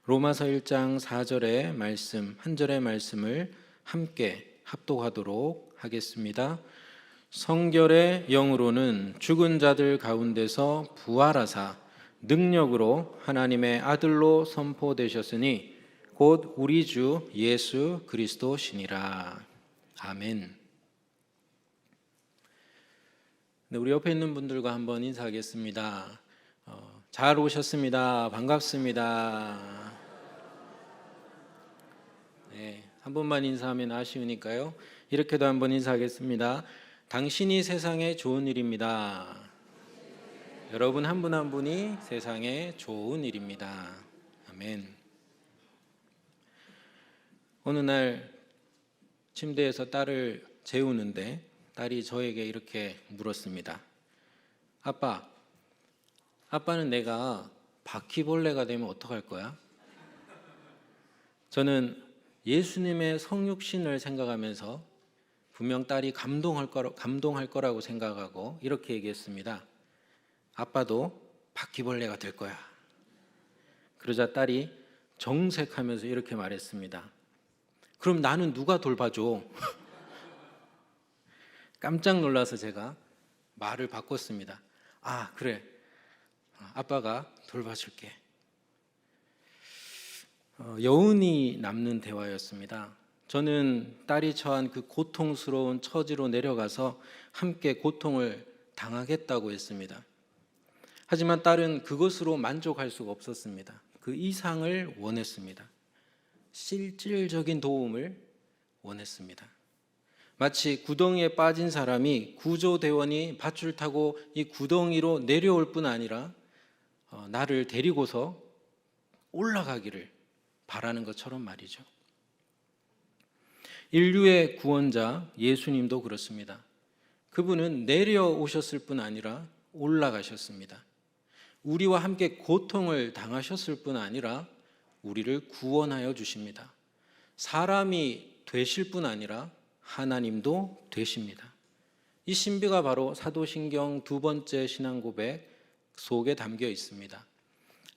로마서 1장 4절의 말씀, 한 절의 말씀을 함께 합독하도록 하겠습니다. 성결의 영으로는 죽은 자들 가운데서 부활하사 능력으로 하나님의 아들로 선포되셨으니 곧 우리 주 예수 그리스도시니라. 아멘. 네, 우리 옆에 있는 분들과 한번 인사하겠습니다. 잘 오셨습니다. 반갑습니다. 네, 한 번만 인사하면 아쉬우니까요. 이렇게도 한번 인사하겠습니다. 당신이 세상에 좋은 일입니다. 여러분 한 분 한 분이 세상에 좋은 일입니다. 아멘. 어느 날 침대에서 딸을 재우는데 딸이 저에게 이렇게 물었습니다. 아빠는 내가 바퀴벌레가 되면 어떡할 거야? 저는 예수님의 성육신을 생각하면서 분명 딸이 감동할 거라고 생각하고 이렇게 얘기했습니다. 아빠도 바퀴벌레가 될 거야. 그러자 딸이 정색하면서 이렇게 말했습니다. 그럼 나는 누가 돌봐줘? 깜짝 놀라서 제가 말을 바꿨습니다. 그래. 아빠가 돌봐줄게. 여운이 남는 대화였습니다. 저는 딸이 처한 그 고통스러운 처지로 내려가서 함께 고통을 당하겠다고 했습니다. 하지만 딸은 그것으로 만족할 수가 없었습니다. 그 이상을 원했습니다. 실질적인 도움을 원했습니다. 마치 구덩이에 빠진 사람이 구조대원이 밧줄 타고 이 구덩이로 내려올 뿐 아니라 나를 데리고서 올라가기를 바라는 것처럼 말이죠. 인류의 구원자 예수님도 그렇습니다. 그분은 내려오셨을 뿐 아니라 올라가셨습니다. 우리와 함께 고통을 당하셨을 뿐 아니라 우리를 구원하여 주십니다. 사람이 되실 뿐 아니라 하나님도 되십니다. 이 신비가 바로 사도신경 두 번째 신앙 고백 속에 담겨 있습니다.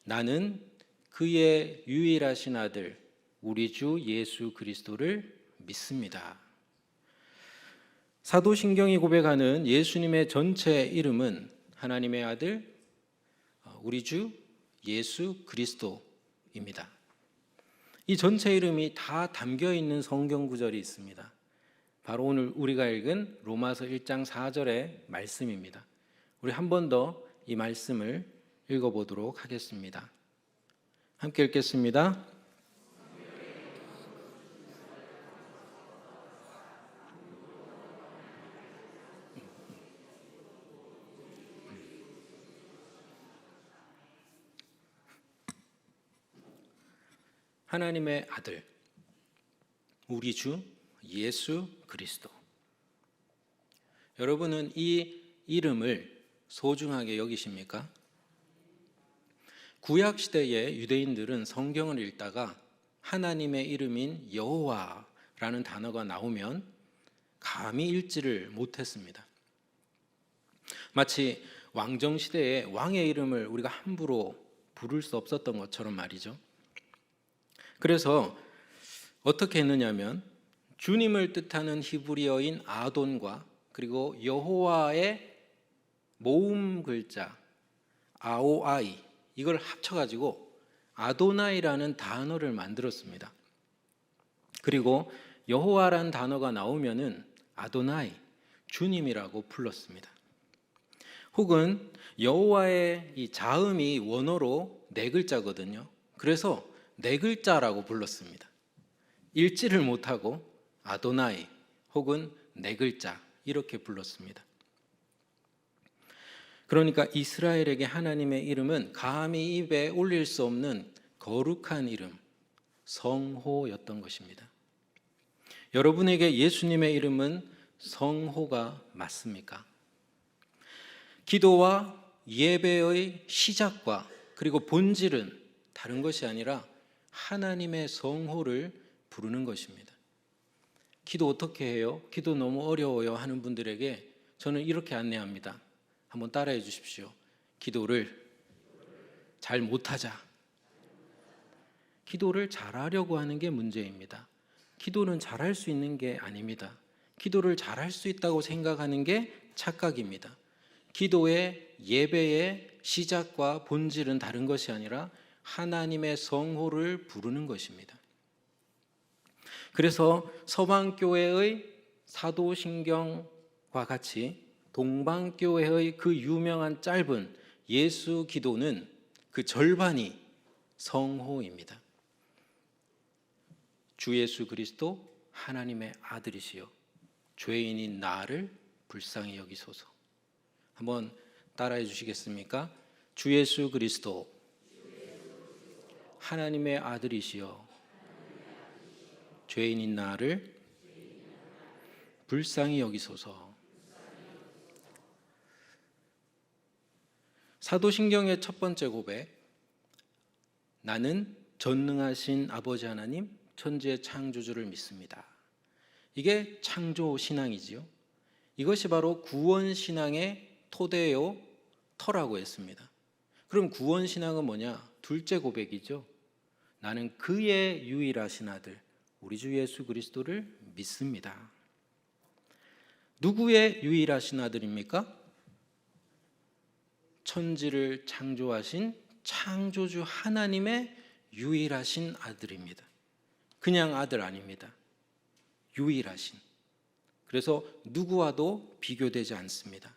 나는 그의 유일하신 아들 우리 주 예수 그리스도를 믿습니다. 사도신경이 고백하는 예수님의 전체 이름은 하나님의 아들 우리 주 예수 그리스도입니다. 이 전체 이름이 다 담겨 있는 성경 구절이 있습니다. 바로 오늘 우리가 읽은 로마서 1장 4절의 말씀입니다. 우리 한 번 더 이 말씀을 읽어보도록 하겠습니다. 함께 읽겠습니다. 하나님의 아들, 우리 주 예수 그리스도. 여러분은 이 이름을 소중하게 여기십니까? 구약 시대의 유대인들은 성경을 읽다가 하나님의 이름인 여호와라는 단어가 나오면 감히 읽지를 못했습니다. 마치 왕정 시대에 왕의 이름을 우리가 함부로 부를 수 없었던 것처럼 말이죠. 그래서 어떻게 했느냐면 주님을 뜻하는 히브리어인 아돈과 그리고 여호와의 모음 글자 아오아이 이걸 합쳐가지고 아도나이라는 단어를 만들었습니다. 그리고 여호와라는 단어가 나오면은 아도나이 주님이라고 불렀습니다. 혹은 여호와의 이 자음이 원어로 네 글자거든요. 그래서 네 글자라고 불렀습니다. 읽지를 못하고 아도나이 혹은 네 글자 이렇게 불렀습니다. 그러니까 이스라엘에게 하나님의 이름은 감히 입에 올릴 수 없는 거룩한 이름, 성호였던 것입니다. 여러분에게 예수님의 이름은 성호가 맞습니까? 기도와 예배의 시작과 그리고 본질은 다른 것이 아니라 하나님의 성호를 부르는 것입니다. 기도 어떻게 해요? 기도 너무 어려워요 하는 분들에게 저는 이렇게 안내합니다. 한번 따라해 주십시오. 기도를 잘 못하자. 기도를 잘하려고 하는 게 문제입니다. 기도는 잘할 수 있는 게 아닙니다. 기도를 잘할 수 있다고 생각하는 게 착각입니다. 기도의 예배의 시작과 본질은 다른 것이 아니라 하나님의 성호를 부르는 것입니다. 그래서 서방교회의 사도신경과 같이 동방교회의 그 유명한 짧은 예수 기도는 그 절반이 성호입니다. 주 예수 그리스도 하나님의 아들이시여 죄인인 나를 불쌍히 여기소서. 한번 따라해 주시겠습니까? 주 예수 그리스도 하나님의 아들이시여 죄인인 나를 불쌍히 여기소서. 사도신경의 첫 번째 고백, 나는 전능하신 아버지 하나님 천지의 창조주를 믿습니다. 이게 창조 신앙이지요. 이것이 바로 구원 신앙의 토대요 터라고 했습니다. 그럼 구원 신앙은 뭐냐? 둘째 고백이죠. 나는 그의 유일하신 아들 우리 주 예수 그리스도를 믿습니다. 누구의 유일하신 아들입니까? 천지를 창조하신 창조주 하나님의 유일하신 아들입니다. 그냥 아들 아닙니다. 유일하신. 그래서 누구와도 비교되지 않습니다.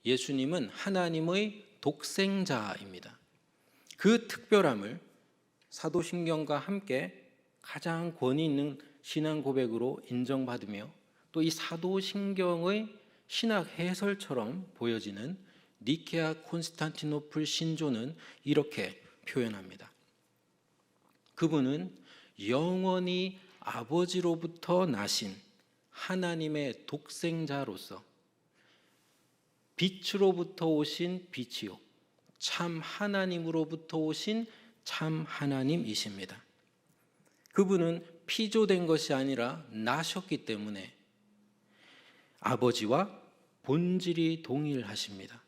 예수님은 하나님의 독생자입니다. 그 특별함을 사도신경과 함께 가장 권위 있는 신앙 고백으로 인정받으며 또 이 사도신경의 신학 해설처럼 보여지는 니케아 콘스탄티노플 신조는 이렇게 표현합니다. 그분은 영원히 아버지로부터 나신 하나님의 독생자로서 빛으로부터 오신 빛이요 참 하나님으로부터 오신 참 하나님이십니다. 그분은 피조된 것이 아니라 나셨기 때문에 아버지와 본질이 동일하십니다.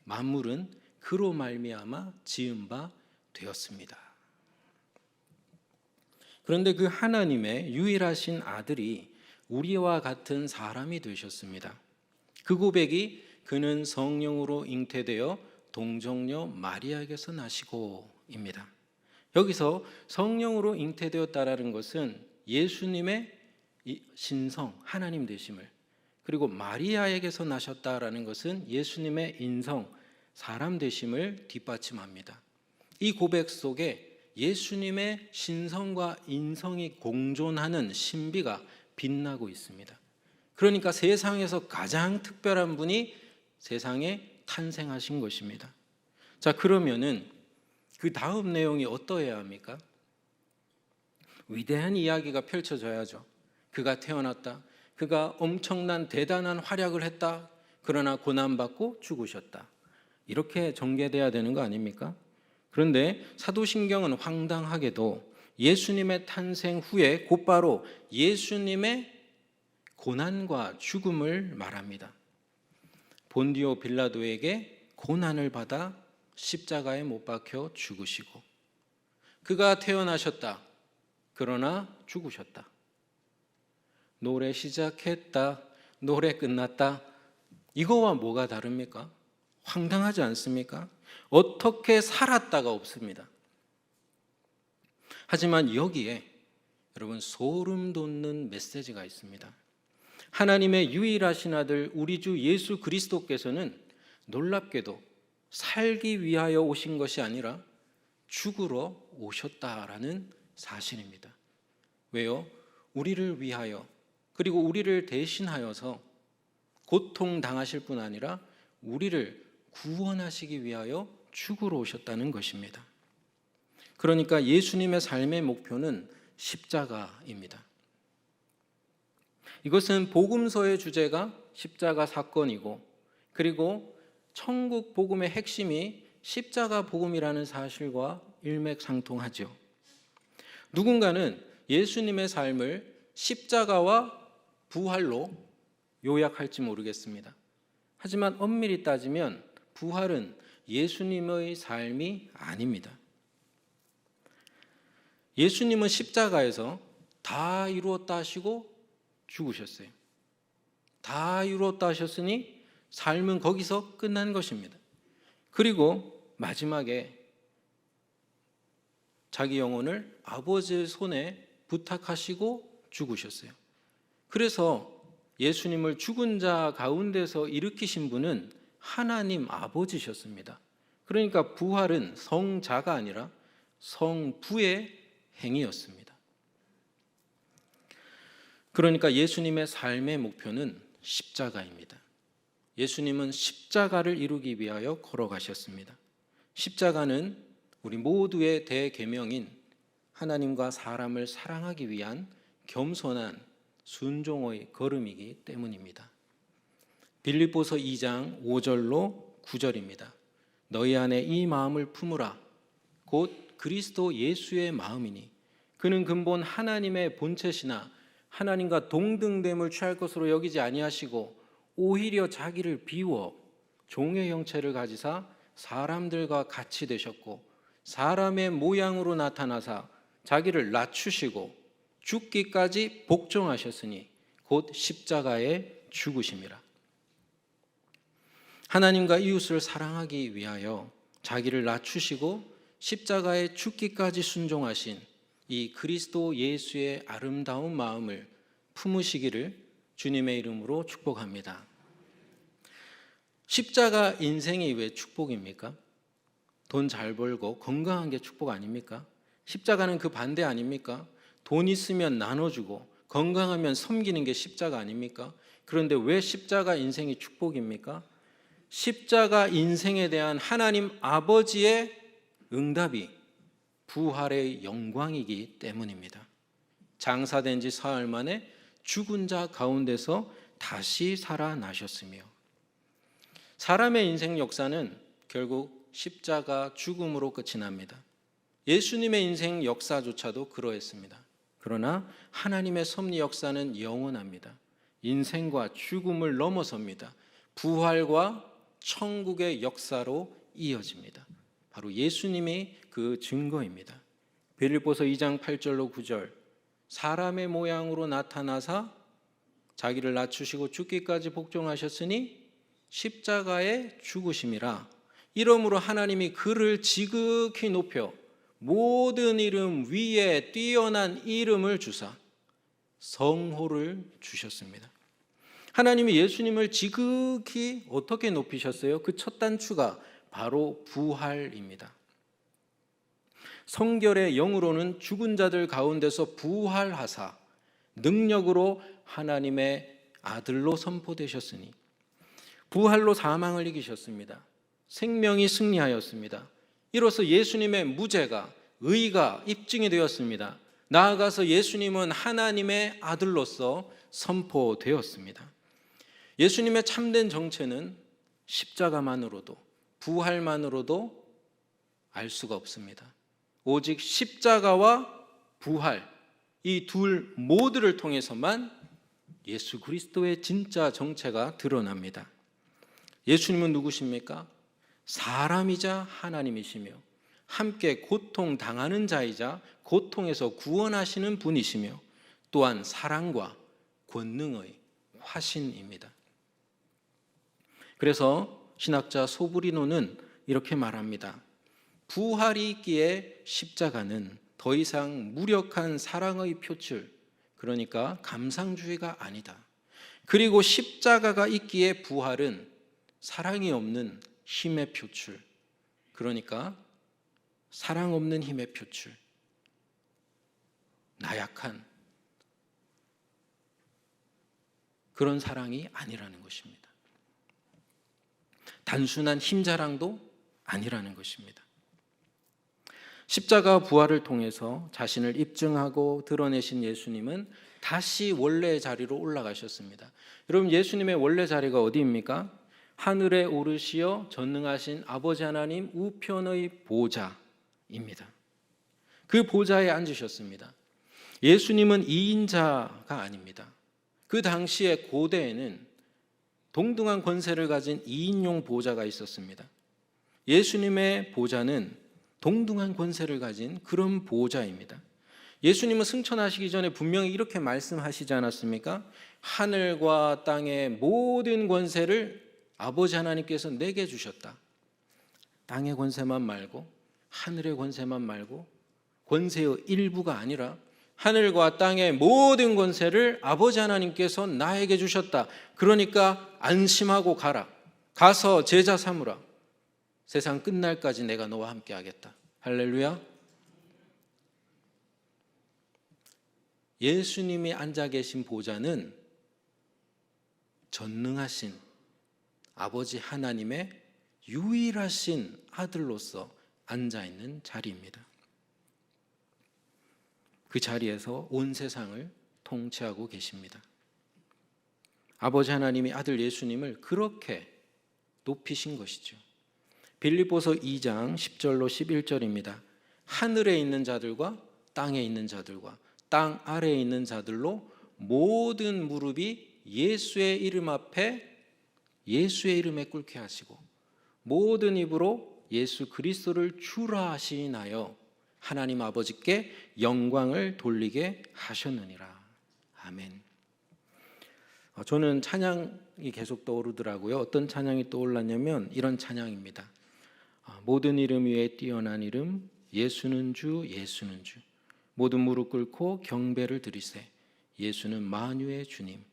만물은 그로 말미암아 지은 바 되었습니다. 그런데 그 하나님의 유일하신 아들이 우리와 같은 사람이 되셨습니다. 그 고백이 그는 성령으로 잉태되어 동정녀 마리아에게서 나시고입니다. 여기서 성령으로 잉태되었다라는 것은 예수님의 신성, 하나님 되심을, 그리고 마리아에게서 나셨다라는 것은 예수님의 인성, 사람 되심을 뒷받침합니다. 이 고백 속에 예수님의 신성과 인성이 공존하는 신비가 빛나고 있습니다. 그러니까 세상에서 가장 특별한 분이 세상에 탄생하신 것입니다. 자, 그러면은 그 다음 내용이 어떠해야 합니까? 위대한 이야기가 펼쳐져야죠. 그가 태어났다. 그가 엄청난 대단한 활약을 했다. 그러나 고난받고 죽으셨다. 이렇게 전개돼야 되는 거 아닙니까? 그런데 사도신경은 황당하게도 예수님의 탄생 후에 곧바로 예수님의 고난과 죽음을 말합니다. 본디오 빌라도에게 고난을 받아 십자가에 못 박혀 죽으시고, 그가 태어나셨다. 그러나 죽으셨다. 노래 시작했다. 노래 끝났다. 이거와 뭐가 다릅니까? 황당하지 않습니까? 어떻게 살았다가 없습니다. 하지만 여기에 여러분 소름 돋는 메시지가 있습니다. 하나님의 유일하신 아들 우리 주 예수 그리스도께서는 놀랍게도 살기 위하여 오신 것이 아니라 죽으러 오셨다라는 사실입니다. 왜요? 우리를 위하여, 그리고 우리를 대신하여서 고통당하실 뿐 아니라 우리를 구원하시기 위하여 죽으러 오셨다는 것입니다. 그러니까 예수님의 삶의 목표는 십자가입니다. 이것은 복음서의 주제가 십자가 사건이고, 그리고 천국 복음의 핵심이 십자가 복음이라는 사실과 일맥상통하죠. 누군가는 예수님의 삶을 십자가와 부활로 요약할지 모르겠습니다. 하지만 엄밀히 따지면 부활은 예수님의 삶이 아닙니다. 예수님은 십자가에서 다 이루었다 하시고 죽으셨어요. 다 이루었다 하셨으니 삶은 거기서 끝난 것입니다. 그리고 마지막에 자기 영혼을 아버지의 손에 부탁하시고 죽으셨어요. 그래서 예수님을 죽은 자 가운데서 일으키신 분은 하나님 아버지셨습니다. 그러니까 부활은 성자가 아니라 성부의 행위였습니다. 그러니까 예수님의 삶의 목표는 십자가입니다. 예수님은 십자가를 이루기 위하여 걸어가셨습니다. 십자가는 우리 모두의 대계명인 하나님과 사람을 사랑하기 위한 겸손한 순종의 걸음이기 때문입니다. 빌립보서 2장 5절로 9절입니다. 너희 안에 이 마음을 품으라. 곧 그리스도 예수의 마음이니 그는 근본 하나님의 본체시나 하나님과 동등됨을 취할 것으로 여기지 아니하시고 오히려 자기를 비워 종의 형체를 가지사 사람들과 같이 되셨고 사람의 모양으로 나타나사 자기를 낮추시고 죽기까지 복종하셨으니 곧 십자가에 죽으심이라. 하나님과 이웃을 사랑하기 위하여 자기를 낮추시고 십자가에 죽기까지 순종하신 이 그리스도 예수의 아름다운 마음을 품으시기를 주님의 이름으로 축복합니다. 십자가 인생이 왜 축복입니까? 돈 잘 벌고 건강한 게 축복 아닙니까? 십자가는 그 반대 아닙니까? 돈 있으면 나눠주고 건강하면 섬기는 게 십자가 아닙니까? 그런데 왜 십자가 인생이 축복입니까? 십자가 인생에 대한 하나님 아버지의 응답이 부활의 영광이기 때문입니다. 장사된 지 사흘 만에 죽은 자 가운데서 다시 살아나셨으며 사람의 인생 역사는 결국 십자가 죽음으로 끝이 납니다. 예수님의 인생 역사조차도 그러했습니다. 그러나 하나님의 섭리 역사는 영원합니다. 인생과 죽음을 넘어섭니다. 부활과 천국의 역사로 이어집니다. 바로 예수님이 그 증거입니다. 빌립보서 2장 8절로 9절 사람의 모양으로 나타나사 자기를 낮추시고 죽기까지 복종하셨으니 십자가에 죽으심이라. 이러므로 하나님이 그를 지극히 높여 모든 이름 위에 뛰어난 이름을 주사 성호를 주셨습니다. 하나님이 예수님을 지극히 어떻게 높이셨어요? 그 첫 단추가 바로 부활입니다. 성결의 영으로는 죽은 자들 가운데서 부활하사 능력으로 하나님의 아들로 선포되셨으니 부활로 사망을 이기셨습니다. 생명이 승리하였습니다. 이로써 예수님의 무죄가 의가 입증이 되었습니다. 나아가서 예수님은 하나님의 아들로서 선포되었습니다. 예수님의 참된 정체는 십자가만으로도 부활만으로도 알 수가 없습니다. 오직 십자가와 부활 이 둘 모두를 통해서만 예수 그리스도의 진짜 정체가 드러납니다. 예수님은 누구십니까? 사람이자 하나님이시며 함께 고통당하는 자이자 고통에서 구원하시는 분이시며 또한 사랑과 권능의 화신입니다. 그래서 신학자 소브리노는 이렇게 말합니다. 부활이 있기에 십자가는 더 이상 무력한 사랑의 표출, 그러니까 감상주의가 아니다. 그리고 십자가가 있기에 부활은 사랑이 없는 힘의 표출, 그러니까 사랑 없는 힘의 표출, 나약한 그런 사랑이 아니라는 것입니다. 단순한 힘자랑도 아니라는 것입니다. 십자가 부활을 통해서 자신을 입증하고 드러내신 예수님은 다시 원래의 자리로 올라가셨습니다. 여러분, 예수님의 원래 자리가 어디입니까? 하늘에 오르시어 전능하신 아버지 하나님 우편의 보좌입니다. 그 보좌에 앉으셨습니다. 예수님은 2인자가 아닙니다. 그 당시에 고대에는 동등한 권세를 가진 2인용 보좌가 있었습니다. 예수님의 보좌는 동등한 권세를 가진 그런 보좌입니다. 예수님은 승천하시기 전에 분명히 이렇게 말씀하시지 않았습니까? 하늘과 땅의 모든 권세를 아버지 하나님께서 내게 주셨다. 땅의 권세만 말고, 하늘의 권세만 말고, 권세의 일부가 아니라 하늘과 땅의 모든 권세를 아버지 하나님께서 나에게 주셨다. 그러니까 안심하고 가라. 가서 제자 삼으라. 세상 끝날까지 내가 너와 함께 하겠다. 할렐루야. 예수님이 앉아 계신 보좌는 전능하신 아버지 하나님의 유일하신 아들로서 앉아 있는 자리입니다. 그 자리에서 온 세상을 통치하고 계십니다. 아버지 하나님이 아들 예수님을 그렇게 높이신 것이죠. 빌립보서 2장 10절로 11절입니다. 하늘에 있는 자들과 땅에 있는 자들과 땅 아래에 있는 자들로 모든 무릎이 예수의 이름 앞에 예수의 이름에 꿇게 하시고 모든 입으로 예수 그리스도를 주라 하시나요 하나님 아버지께 영광을 돌리게 하셨느니라. 아멘. 저는 찬양이 계속 떠오르더라고요. 어떤 찬양이 떠올랐냐면 이런 찬양입니다. 모든 이름 위에 뛰어난 이름 예수는 주 예수는 주 모든 무릎 꿇고 경배를 드리세 예수는 만유의 주님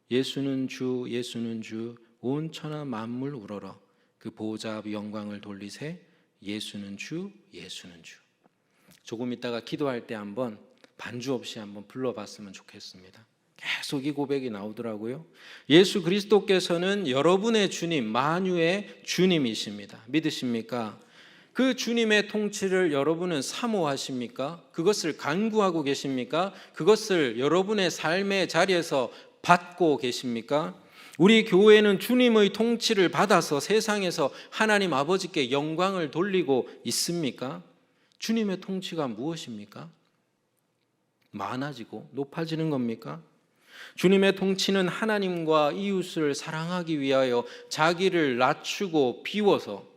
예수는 주 예수는 주 온 천하 만물 우러러 그 보좌 앞 영광을 돌리세 예수는 주 예수는 주. 조금 있다가 기도할 때 한번 반주 없이 한번 불러봤으면 좋겠습니다. 계속 이 고백이 나오더라고요. 예수 그리스도께서는 여러분의 주님, 만유의 주님이십니다. 믿으십니까? 그 주님의 통치를 여러분은 사모하십니까? 그것을 간구하고 계십니까? 그것을 여러분의 삶의 자리에서 받고 계십니까? 우리 교회는 주님의 통치를 받아서 세상에서 하나님 아버지께 영광을 돌리고 있습니까? 주님의 통치가 무엇입니까? 많아지고 높아지는 겁니까? 주님의 통치는 하나님과 이웃을 사랑하기 위하여 자기를 낮추고 비워서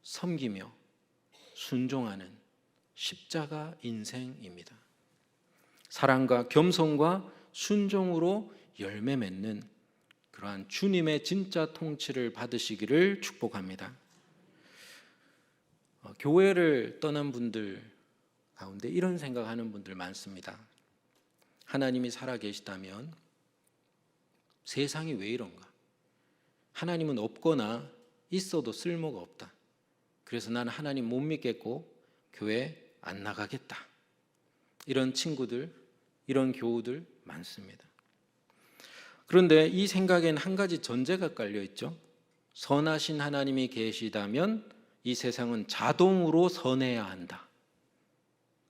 섬기며 순종하는 십자가 인생입니다. 사랑과 겸손과 순종으로 열매 맺는 그러한 주님의 진짜 통치를 받으시기를 축복합니다. 교회를 떠난 분들 가운데 이런 생각하는 분들 많습니다. 하나님이 살아계시다면 세상이 왜 이런가? 하나님은 없거나 있어도 쓸모가 없다. 그래서 나는 하나님 못 믿겠고 교회 안 나가겠다. 이런 친구들, 이런 교우들 많습니다. 그런데 이 생각에는 한 가지 전제가 깔려 있죠. 선하신 하나님이 계시다면 이 세상은 자동으로 선해야 한다.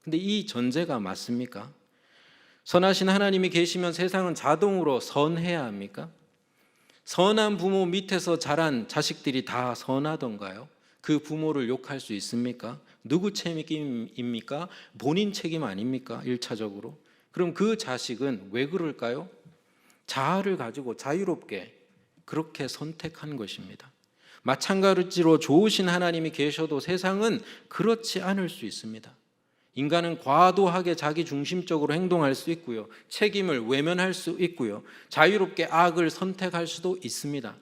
근데 이 전제가 맞습니까? 선하신 하나님이 계시면 세상은 자동으로 선해야 합니까? 선한 부모 밑에서 자란 자식들이 다 선하던가요? 그 부모를 욕할 수 있습니까? 누구 책임입니까? 본인 책임 아닙니까? 1차적으로. 그럼 그 자식은 왜 그럴까요? 자아를 가지고 자유롭게 그렇게 선택한 것입니다. 마찬가지로 좋으신 하나님이 계셔도 세상은 그렇지 않을 수 있습니다. 인간은 과도하게 자기 중심적으로 행동할 수 있고요. 책임을 외면할 수 있고요. 자유롭게 악을 선택할 수도 있습니다.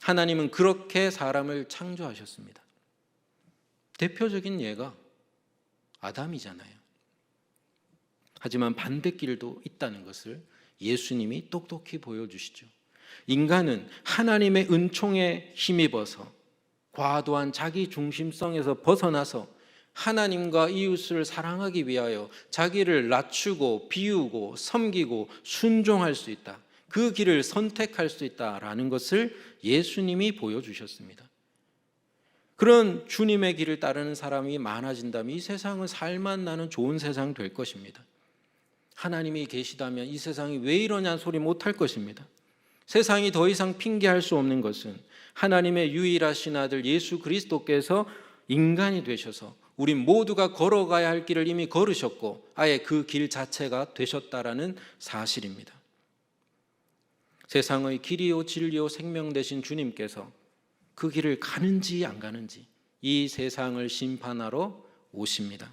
하나님은 그렇게 사람을 창조하셨습니다. 대표적인 예가 아담이잖아요. 하지만 반대길도 있다는 것을 예수님이 똑똑히 보여주시죠. 인간은 하나님의 은총에 힘입어서 과도한 자기 중심성에서 벗어나서 하나님과 이웃을 사랑하기 위하여 자기를 낮추고 비우고 섬기고 순종할 수 있다. 그 길을 선택할 수 있다라는 것을 예수님이 보여주셨습니다. 그런 주님의 길을 따르는 사람이 많아진다면 이 세상은 살만 나는 좋은 세상 될 것입니다. 하나님이 계시다면 이 세상이 왜 이러냐는 소리 못할 것입니다. 세상이 더 이상 핑계할 수 없는 것은 하나님의 유일하신 아들 예수 그리스도께서 인간이 되셔서 우리 모두가 걸어가야 할 길을 이미 걸으셨고 아예 그 길 자체가 되셨다라는 사실입니다. 세상의 길이요 진리요 생명 되신 주님께서 그 길을 가는지 안 가는지 이 세상을 심판하러 오십니다.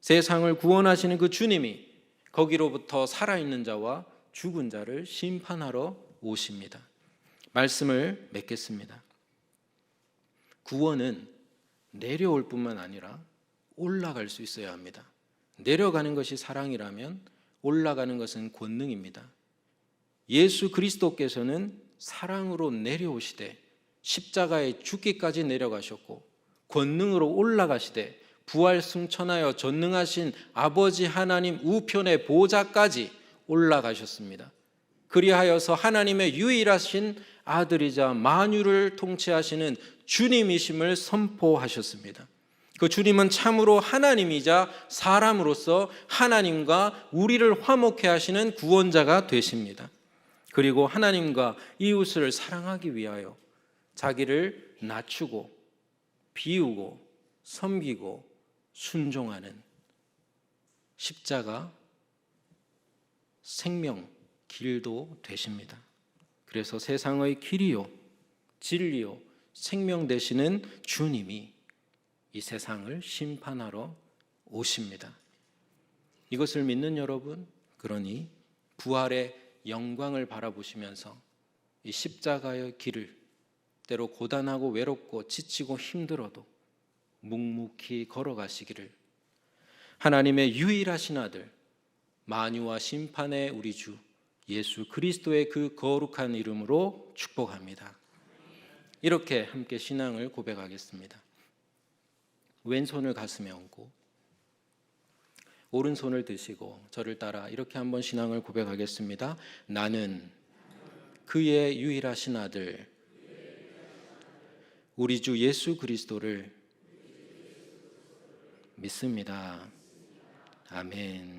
세상을 구원하시는 그 주님이 거기로부터 살아있는 자와 죽은 자를 심판하러 오십니다. 말씀을 맺겠습니다. 구원은 내려올 뿐만 아니라 올라갈 수 있어야 합니다. 내려가는 것이 사랑이라면 올라가는 것은 권능입니다. 예수 그리스도께서는 사랑으로 내려오시되 십자가에 죽기까지 내려가셨고 권능으로 올라가시되 부활 승천하여 전능하신 아버지 하나님 우편의 보좌까지 올라가셨습니다. 그리하여서 하나님의 유일하신 아들이자 만유를 통치하시는 주님이심을 선포하셨습니다. 그 주님은 참으로 하나님이자 사람으로서 하나님과 우리를 화목케 하시는 구원자가 되십니다. 그리고 하나님과 이웃을 사랑하기 위하여 자기를 낮추고 비우고 섬기고 순종하는 십자가 생명 길도 되십니다. 그래서 세상의 길이요 진리요 생명 되시는 주님이 이 세상을 심판하러 오십니다. 이것을 믿는 여러분, 그러니 부활의 영광을 바라보시면서 이 십자가의 길을 때로 고단하고 외롭고 지치고 힘들어도 묵묵히 걸어가시기를 하나님의 유일하신 아들 만유와 심판의 우리 주 예수 그리스도의 그 거룩한 이름으로 축복합니다. 이렇게 함께 신앙을 고백하겠습니다. 왼손을 가슴에 얹고 오른손을 드시고 저를 따라 이렇게 한번 신앙을 고백하겠습니다. 나는 그의 유일하신 아들 우리 주 예수 그리스도를 믿습니다. 아멘.